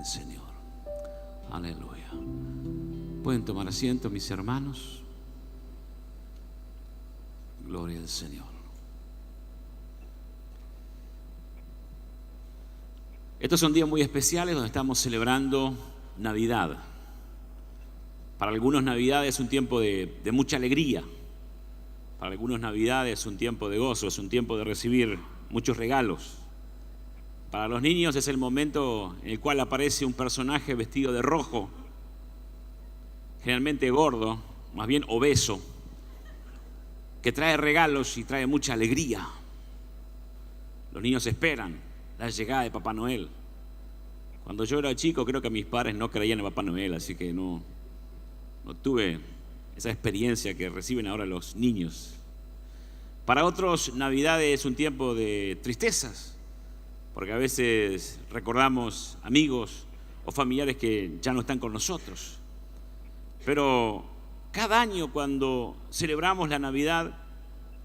Amén, Señor. Aleluya. Pueden tomar asiento, mis hermanos. Gloria al Señor. Estos son días muy especiales donde estamos celebrando Navidad. Para algunos Navidad es un tiempo de mucha alegría. Para algunos Navidad es un tiempo de gozo, es un tiempo de recibir muchos regalos. Para los niños es el momento en el cual aparece un personaje vestido de rojo, generalmente gordo, más bien obeso, que trae regalos y trae mucha alegría. Los niños esperan la llegada de Papá Noel. Cuando yo era chico, creo que mis padres no creían en Papá Noel, así que no tuve esa experiencia que reciben ahora los niños. Para otros, Navidad es un tiempo de tristezas, porque a veces recordamos amigos o familiares que ya no están con nosotros. Pero cada año cuando celebramos la Navidad,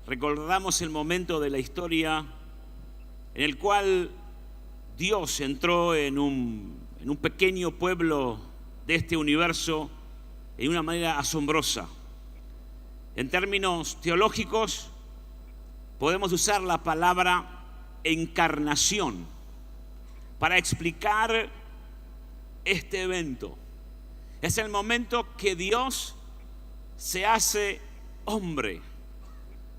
recordamos el momento de la historia en el cual Dios entró en un pequeño pueblo de este universo de una manera asombrosa. En términos teológicos, podemos usar la palabra encarnación para explicar este evento. Es el momento que Dios se hace hombre.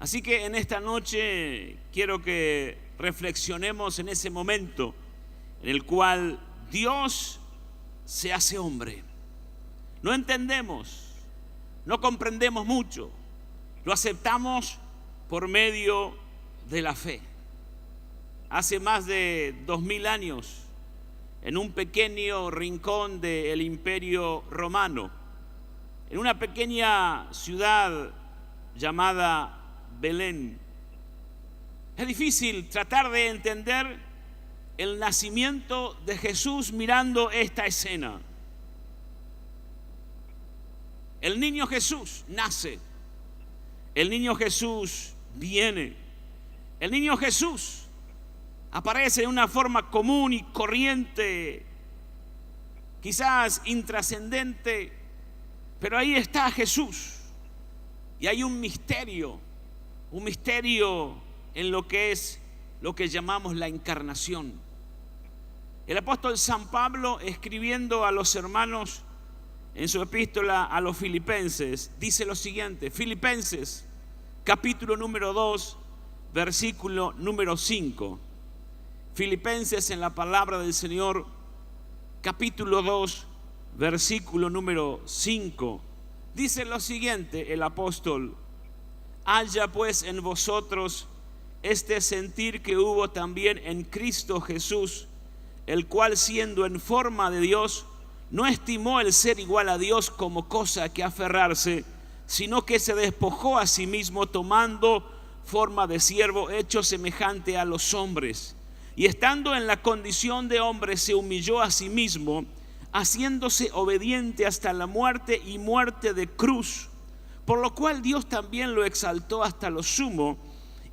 Así que en esta noche quiero que reflexionemos en ese momento en el cual Dios se hace hombre. No entendemos, no comprendemos mucho, lo aceptamos por medio de la fe. Hace más de 2000 años, en un pequeño rincón del Imperio Romano, en una pequeña ciudad llamada Belén, es difícil tratar de entender el nacimiento de Jesús mirando esta escena. El niño Jesús nace, el niño Jesús viene, el niño Jesús aparece de una forma común y corriente, quizás intrascendente, pero ahí está Jesús. Y hay un misterio en lo que llamamos la encarnación. El apóstol San Pablo, escribiendo a los hermanos en su epístola a los Filipenses, dice lo siguiente: Filipenses, capítulo número 2, versículo número 5. Filipenses, en la palabra del Señor, capítulo 2, versículo número 5. Dice lo siguiente el apóstol: haya pues en vosotros este sentir que hubo también en Cristo Jesús, el cual, siendo en forma de Dios, no estimó el ser igual a Dios como cosa a que aferrarse, sino que se despojó a sí mismo, tomando forma de siervo, hecho semejante a los hombres. Y estando en la condición de hombre, se humilló a sí mismo, haciéndose obediente hasta la muerte y muerte de cruz. Por lo cual Dios también lo exaltó hasta lo sumo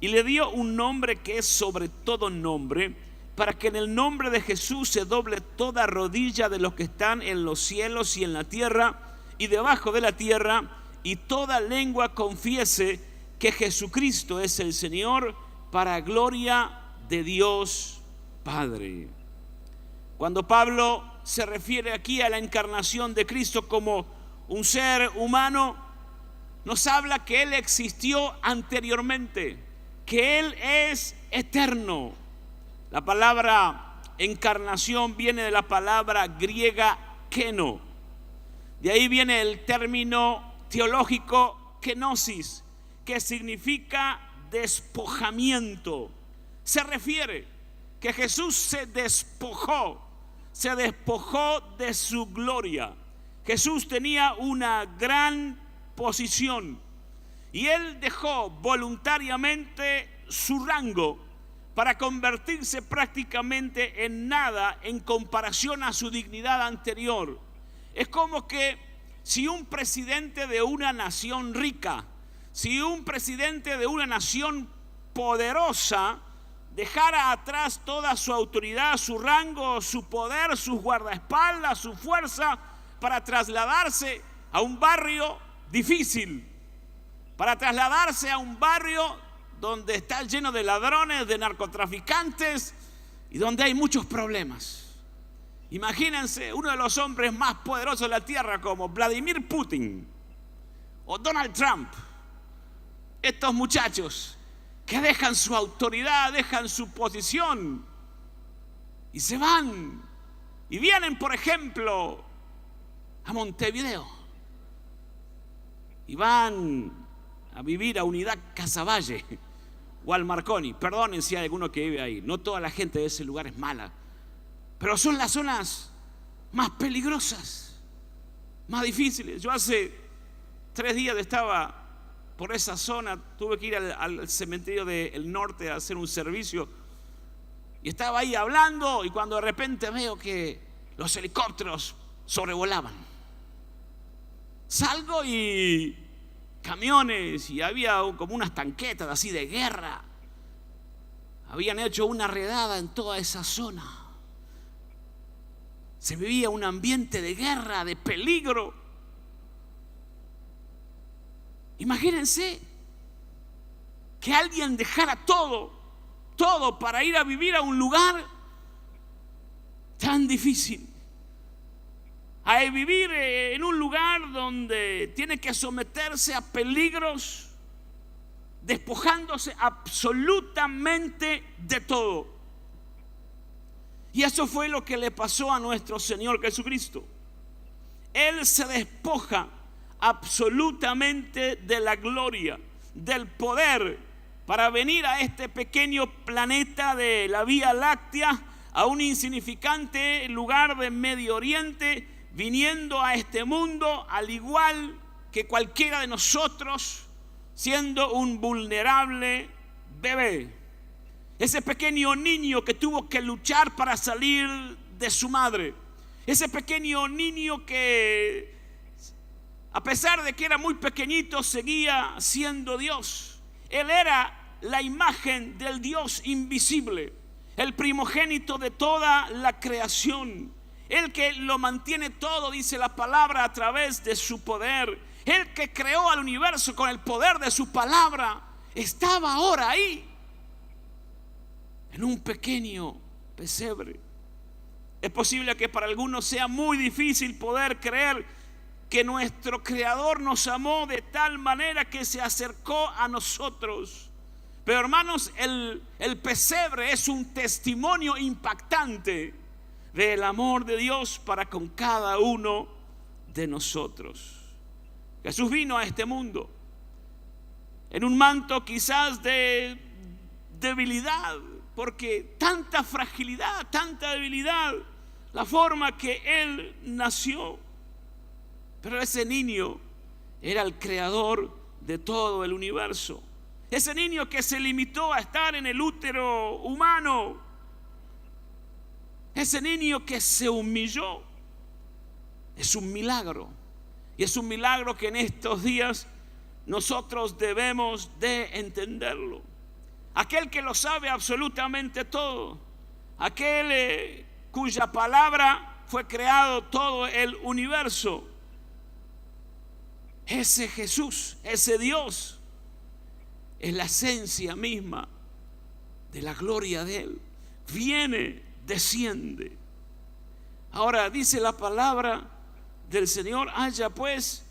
y le dio un nombre que es sobre todo nombre, para que en el nombre de Jesús se doble toda rodilla de los que están en los cielos y en la tierra y debajo de la tierra, y toda lengua confiese que Jesucristo es el Señor, para gloria de Dios Padre. Cuando Pablo se refiere aquí a la encarnación de Cristo como un ser humano, nos habla que Él existió anteriormente, que Él es eterno. La palabra encarnación viene de la palabra griega keno. De ahí viene el término teológico kenosis, que significa despojamiento. Se refiere que Jesús se despojó de su gloria. Jesús tenía una gran posición y Él dejó voluntariamente su rango para convertirse prácticamente en nada en comparación a su dignidad anterior. Es como que si un presidente de una nación rica, si un presidente de una nación poderosa dejara atrás toda su autoridad, su rango, su poder, sus guardaespaldas, su fuerza, para trasladarse a un barrio difícil, para trasladarse a un barrio donde está lleno de ladrones, de narcotraficantes y donde hay muchos problemas. Imagínense uno de los hombres más poderosos de la tierra como Vladimir Putin o Donald Trump. Estos muchachos que dejan su autoridad, dejan su posición y se van y vienen, por ejemplo, a Montevideo y van a vivir a Unidad Casaballe o al Marconi. Perdonen si hay alguno que vive ahí, no toda la gente de ese lugar es mala, pero son las zonas más peligrosas, más difíciles. Yo hace 3 días estaba por esa zona, tuve que ir al cementerio del norte a hacer un servicio y estaba ahí hablando, y cuando de repente veo que los helicópteros sobrevolaban, salgo y camiones, y había como unas tanquetas así de guerra, habían hecho una redada en toda esa zona. Se vivía un ambiente de guerra, de peligro. Imagínense que alguien dejara todo para ir a vivir a un lugar tan difícil, a vivir en un lugar donde tiene que someterse a peligros, despojándose absolutamente de todo. Y eso fue lo que le pasó a nuestro Señor Jesucristo. Él se despoja absolutamente de la gloria, del poder, para venir a este pequeño planeta de la Vía Láctea, a un insignificante lugar de Medio Oriente, viniendo a este mundo al igual que cualquiera de nosotros, siendo un vulnerable bebé. Ese pequeño niño que tuvo que luchar para salir de su madre. Ese pequeño niño que, a pesar de que era muy pequeñito, seguía siendo Dios. Él era la imagen del Dios invisible, el primogénito de toda la creación, el que lo mantiene todo, dice la palabra, a través de su poder. El que creó al universo con el poder de su palabra, estaba ahora ahí, en un pequeño pesebre. Es posible que para algunos sea muy difícil poder creer que nuestro Creador nos amó de tal manera que se acercó a nosotros. Pero hermanos, el pesebre es un testimonio impactante del amor de Dios para con cada uno de nosotros. Jesús vino a este mundo en un manto quizás de debilidad, porque tanta fragilidad, tanta debilidad, la forma que Él nació. Pero ese niño era el creador de todo el universo. Ese niño que se limitó a estar en el útero humano. Ese niño que se humilló. Es un milagro. Y es un milagro que en estos días nosotros debemos de entenderlo. Aquel que lo sabe absolutamente todo. Aquel cuya palabra fue creado todo el universo. Ese Jesús, ese Dios, es la esencia misma de la gloria de Él. Viene, desciende. Ahora dice la palabra del Señor: haya pues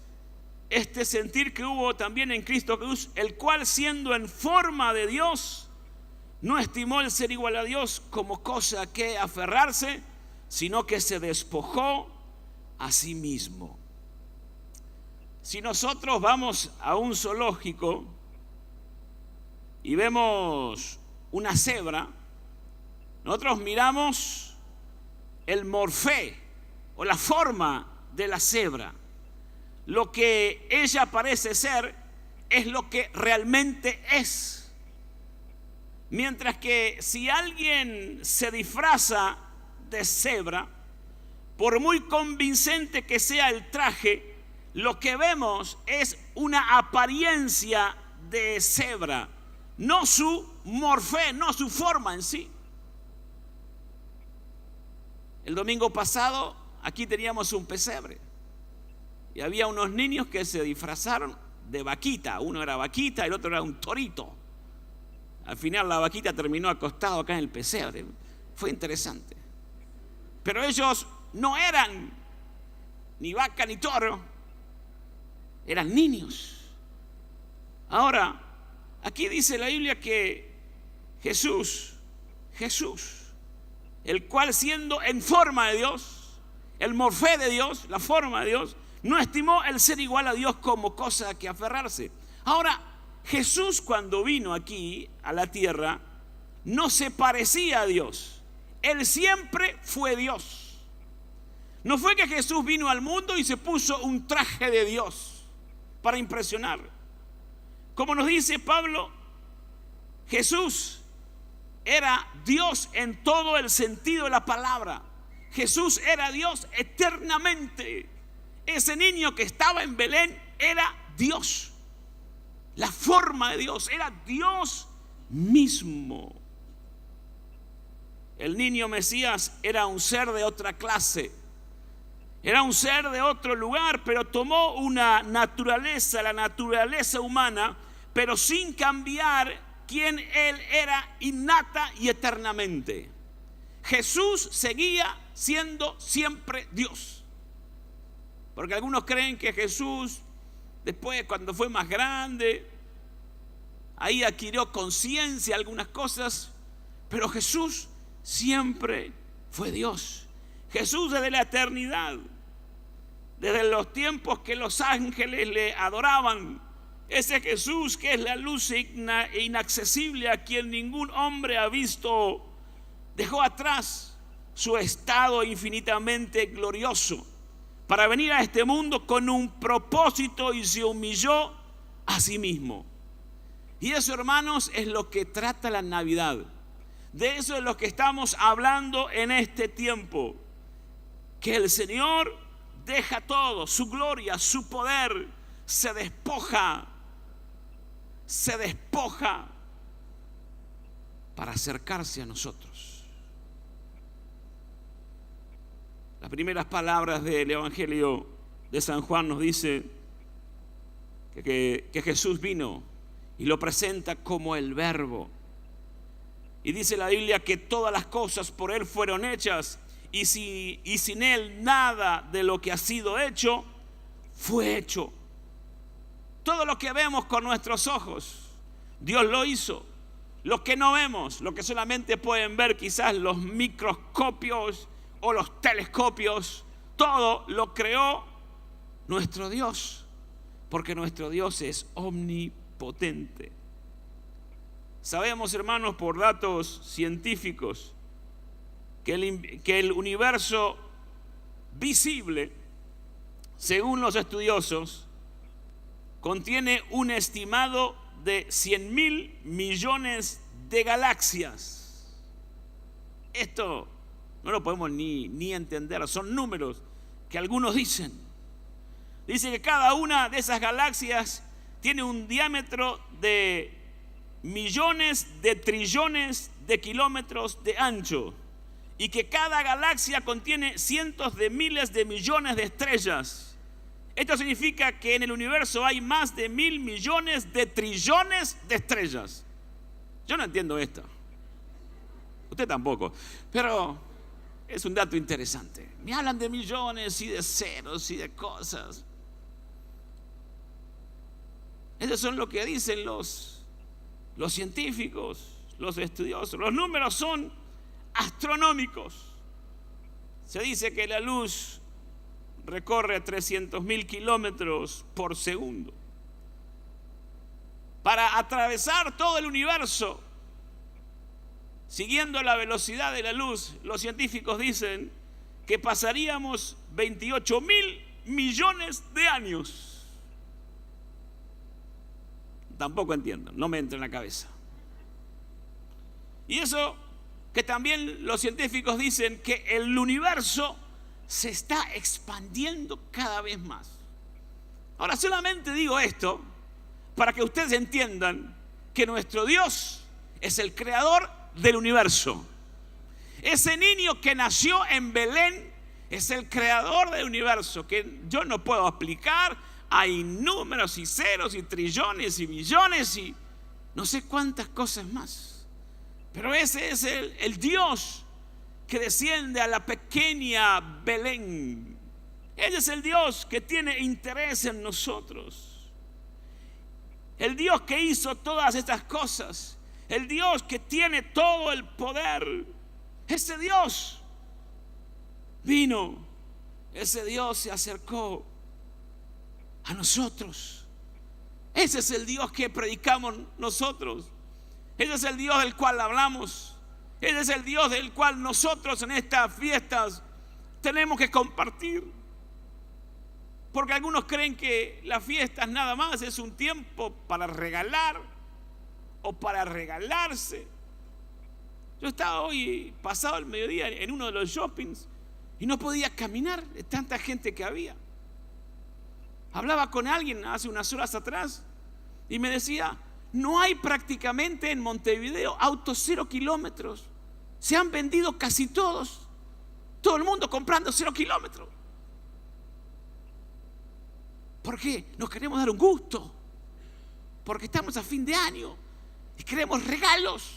este sentir que hubo también en Cristo Jesús, el cual, siendo en forma de Dios, no estimó el ser igual a Dios como cosa que aferrarse, sino que se despojó a sí mismo. Si nosotros vamos a un zoológico y vemos una cebra, nosotros miramos el morfé o la forma de la cebra. Lo que ella parece ser es lo que realmente es. Mientras que si alguien se disfraza de cebra, por muy convincente que sea el traje, lo que vemos es una apariencia de cebra. no su morfé, no su forma en sí. El domingo pasado aquí teníamos un pesebre y había unos niños que se disfrazaron de vaquita. Uno era vaquita, el otro era un torito. Al final la vaquita terminó acostado acá en el pesebre. Fue interesante. Pero ellos no eran ni vaca ni toro, eran niños. Ahora, aquí dice la Biblia que Jesús, el cual siendo en forma de Dios, el morfé de Dios, la forma de Dios, no estimó el ser igual a Dios como cosa a que aferrarse. Ahora, Jesús cuando vino aquí a la tierra, no se parecía a Dios. Él siempre fue Dios. No fue que Jesús vino al mundo y se puso un traje de Dios para impresionar. Como nos dice Pablo, Jesús era Dios en todo el sentido de la palabra. Jesús era Dios eternamente. Ese niño que estaba en Belén era Dios. La forma de Dios, era Dios mismo. El niño Mesías era un ser de otra clase, era un ser de otro lugar, pero tomó una naturaleza, la naturaleza humana, pero sin cambiar quién Él era innata y eternamente. Jesús seguía siendo siempre Dios. Porque algunos creen que Jesús, después cuando fue más grande, ahí adquirió conciencia, algunas cosas, pero Jesús siempre fue Dios. Jesús desde la eternidad, desde los tiempos que los ángeles le adoraban, ese Jesús que es la luz inaccesible a quien ningún hombre ha visto, dejó atrás su estado infinitamente glorioso para venir a este mundo con un propósito y se humilló a sí mismo. Y eso, hermanos, es lo que trata la Navidad. De eso es lo que estamos hablando en este tiempo. Que el Señor deja todo, su gloria, su poder, se despoja para acercarse a nosotros. Las primeras palabras del Evangelio de San Juan nos dice que Jesús vino y lo presenta como el Verbo. Y dice la Biblia que todas las cosas por Él fueron hechas y sin Él nada de lo que ha sido hecho fue hecho. Todo lo que vemos con nuestros ojos, Dios lo hizo. Lo que no vemos, lo que solamente pueden ver quizás los microscopios o los telescopios, todo lo creó nuestro Dios, porque nuestro Dios es omnipotente. Sabemos, hermanos, por datos científicos, que el universo visible, según los estudiosos, contiene un estimado de 100.000 millones de galaxias. Esto no lo podemos ni entender, son números que algunos dicen. Dice que cada una de esas galaxias tiene un diámetro de millones de trillones de kilómetros de ancho y que cada galaxia contiene cientos de miles de millones de estrellas. Esto significa que en el universo hay más de 1.000 millones de trillones de estrellas. Yo no entiendo esto. Usted tampoco. Pero es un dato interesante. Me hablan de millones y de ceros y de cosas. Esos son lo que dicen los científicos, los estudiosos. Los números son astronómicos. Se dice que la luz recorre 300.000 kilómetros por segundo. Para atravesar todo el universo, siguiendo la velocidad de la luz, los científicos dicen que pasaríamos 28.000 millones de años. Tampoco entiendo, no me entra en la cabeza. Y eso que también los científicos dicen que el universo se está expandiendo cada vez más. Ahora solamente digo esto para que ustedes entiendan que nuestro Dios es el creador del universo. Ese niño que nació en Belén es el creador del universo, que yo no puedo explicar. Hay números y ceros y trillones y billones y no sé cuántas cosas más. Pero ese es el Dios que desciende a la pequeña Belén. Ese es el Dios que tiene interés en nosotros. El Dios que hizo todas estas cosas. El Dios que tiene todo el poder. Ese Dios vino. Ese Dios se acercó a nosotros. Ese es el Dios que predicamos nosotros. Ese es el Dios del cual hablamos. Ese es el Dios del cual nosotros en estas fiestas tenemos que compartir. Porque algunos creen que las fiestas nada más es un tiempo para regalar o para regalarse. Yo estaba hoy, pasado el mediodía, en uno de los shoppings y no podía caminar de tanta gente que había. Hablaba con alguien hace unas horas atrás y me decía: no hay prácticamente en Montevideo autos 0 kilómetros. Se han vendido casi todos. Todo el mundo comprando 0 kilómetros. ¿Por qué? Nos queremos dar un gusto. Porque estamos a fin de año y queremos regalos.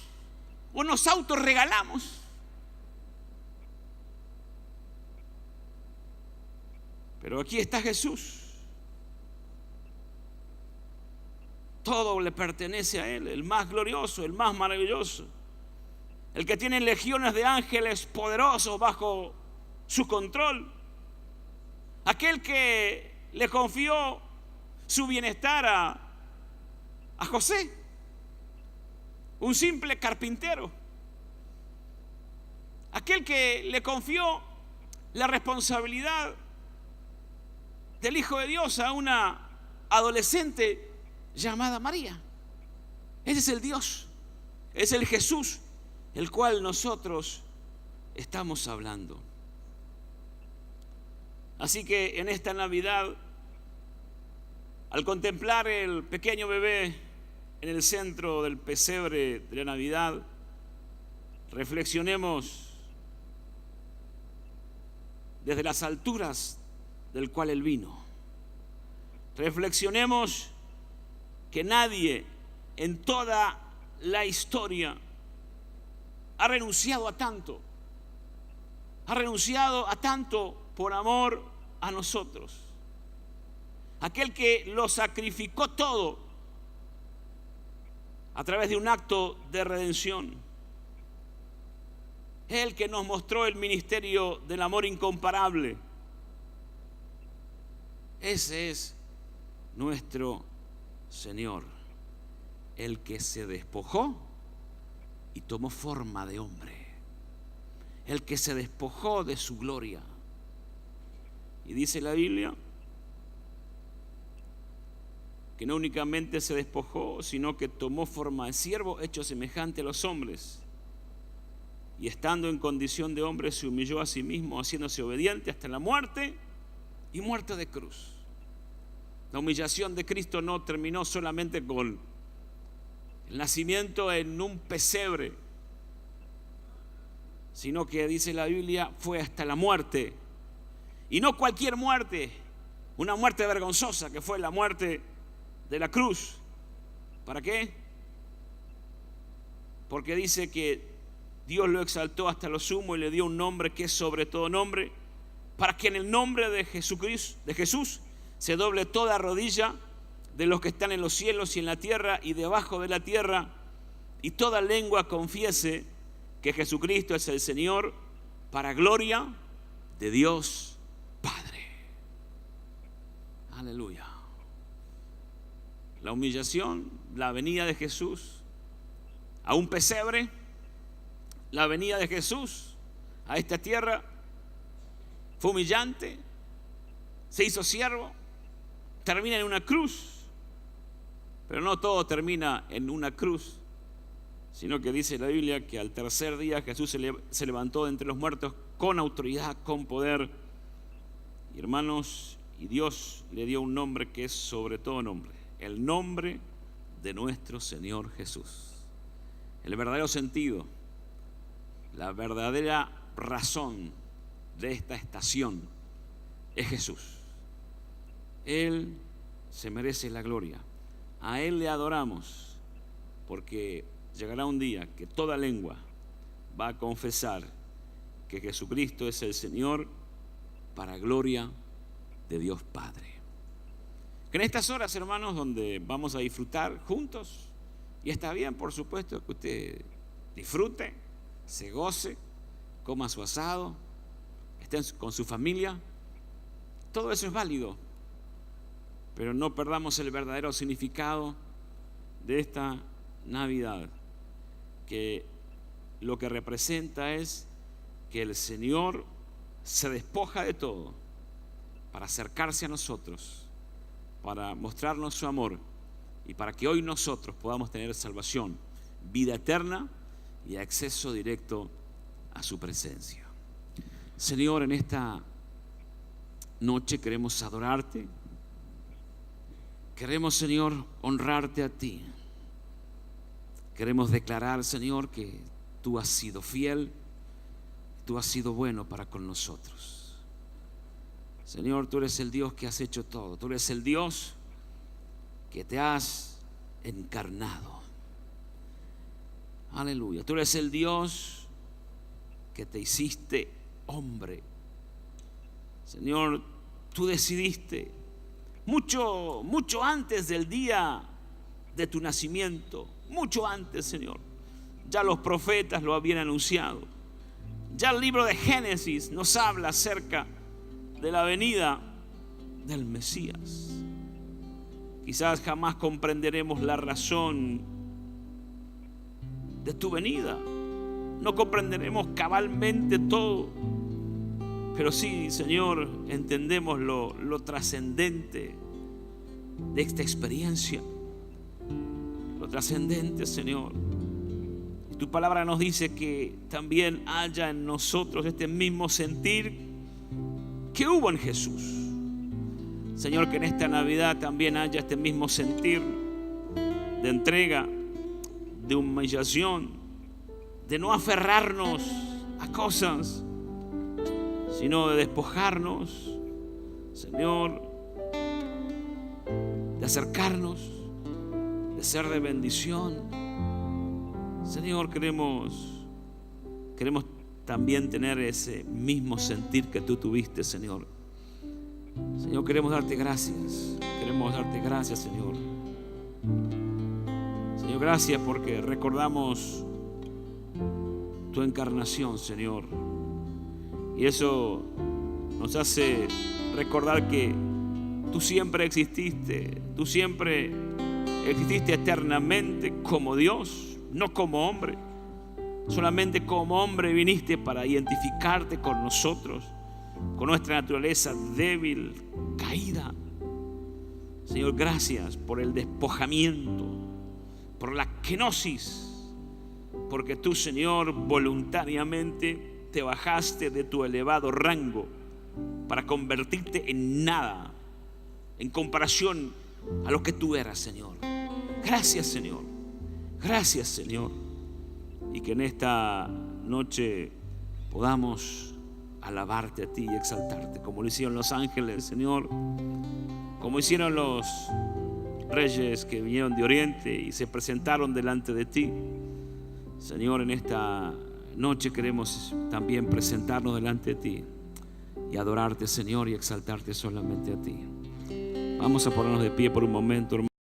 Unos autos regalamos. Pero aquí está Jesús. Todo le pertenece a Él, el más glorioso, el más maravilloso, el que tiene legiones de ángeles poderosos bajo su control, aquel que le confió su bienestar a José, un simple carpintero, aquel que le confió la responsabilidad del Hijo de Dios a una adolescente llamada María. Ese es el Dios, es el Jesús el cual nosotros estamos hablando. Así que en esta Navidad, al contemplar el pequeño bebé en el centro del pesebre de la Navidad, reflexionemos desde las alturas del cual Él vino. Reflexionemos que nadie en toda la historia ha renunciado a tanto. Ha renunciado a tanto por amor a nosotros. Aquel que lo sacrificó todo a través de un acto de redención. El que nos mostró el ministerio del amor incomparable. Ese es nuestro Señor, el que se despojó y tomó forma de hombre, el que se despojó de su gloria. Y dice la Biblia que no únicamente se despojó, sino que tomó forma de siervo, hecho semejante a los hombres, y estando en condición de hombre se humilló a sí mismo, haciéndose obediente hasta la muerte y muerte de cruz. La humillación de Cristo no terminó solamente con el nacimiento en un pesebre, sino que dice la Biblia fue hasta la muerte, y no cualquier muerte, una muerte vergonzosa que fue la muerte de la cruz. ¿Para qué? Porque dice que Dios lo exaltó hasta lo sumo y le dio un nombre que es sobre todo nombre, para que en el nombre de Jesús se doble toda rodilla de los que están en los cielos y en la tierra y debajo de la tierra, y toda lengua confiese que Jesucristo es el Señor, para gloria de Dios Padre. Aleluya. La humillación, la venida de Jesús a un pesebre, la venida de Jesús a esta tierra fue humillante, se hizo siervo, termina en una cruz. Pero no todo termina en una cruz, sino que dice la Biblia que al tercer día Jesús se levantó de entre los muertos con autoridad, con poder. Y hermanos, y Dios le dio un nombre que es sobre todo nombre, el nombre de nuestro Señor Jesús. El verdadero sentido, la verdadera razón de esta estación es Jesús. Él se merece la gloria. A Él le adoramos, porque llegará un día que toda lengua va a confesar que Jesucristo es el Señor, para gloria de Dios Padre. Que en estas horas, hermanos, donde vamos a disfrutar juntos, y está bien, por supuesto, que usted disfrute, se goce, coma su asado, esté con su familia, todo eso es válido, pero no perdamos el verdadero significado de esta Navidad, que lo que representa es que el Señor se despoja de todo para acercarse a nosotros, para mostrarnos su amor y para que hoy nosotros podamos tener salvación, vida eterna y acceso directo a su presencia. Señor, en esta noche queremos adorarte, queremos, Señor, honrarte a ti. Queremos declarar, Señor, que tú has sido fiel, tú has sido bueno para con nosotros. Señor, tú eres el Dios que has hecho todo. Tú eres el Dios que te has encarnado. Aleluya. Tú eres el Dios que te hiciste hombre. Señor, tú decidiste mucho antes del día de tu nacimiento, mucho antes, Señor. Ya los profetas lo habían anunciado. Ya el libro de Génesis nos habla acerca de la venida del Mesías. Quizás jamás comprenderemos la razón de tu venida. No comprenderemos cabalmente todo. Pero sí, Señor, entendemos lo trascendente de esta experiencia. Lo trascendente, Señor. Tu palabra nos dice que también haya en nosotros este mismo sentir que hubo en Jesús. Señor, que en esta Navidad también haya este mismo sentir de entrega, de humillación, de no aferrarnos a cosas, sino de despojarnos, Señor, de acercarnos, de ser de bendición. Señor, queremos también tener ese mismo sentir que tú tuviste, Señor. Señor, queremos darte gracias. Queremos darte gracias, Señor. Señor, gracias porque recordamos tu encarnación, Señor. Y eso nos hace recordar que tú siempre exististe. Tú siempre exististe eternamente como Dios, no como hombre. Solamente como hombre viniste para identificarte con nosotros, con nuestra naturaleza débil, caída. Señor, gracias por el despojamiento, por la kenosis, porque tú, Señor, voluntariamente te bajaste de tu elevado rango para convertirte en nada en comparación a lo que tú eras, Señor. Gracias, Señor. Gracias, Señor. Y que en esta noche podamos alabarte a ti y exaltarte, como lo hicieron los ángeles, Señor, como hicieron los reyes que vinieron de Oriente y se presentaron delante de ti. Señor, en esta noche queremos también presentarnos delante de ti y adorarte, Señor, y exaltarte solamente a ti. Vamos a ponernos de pie por un momento, hermano.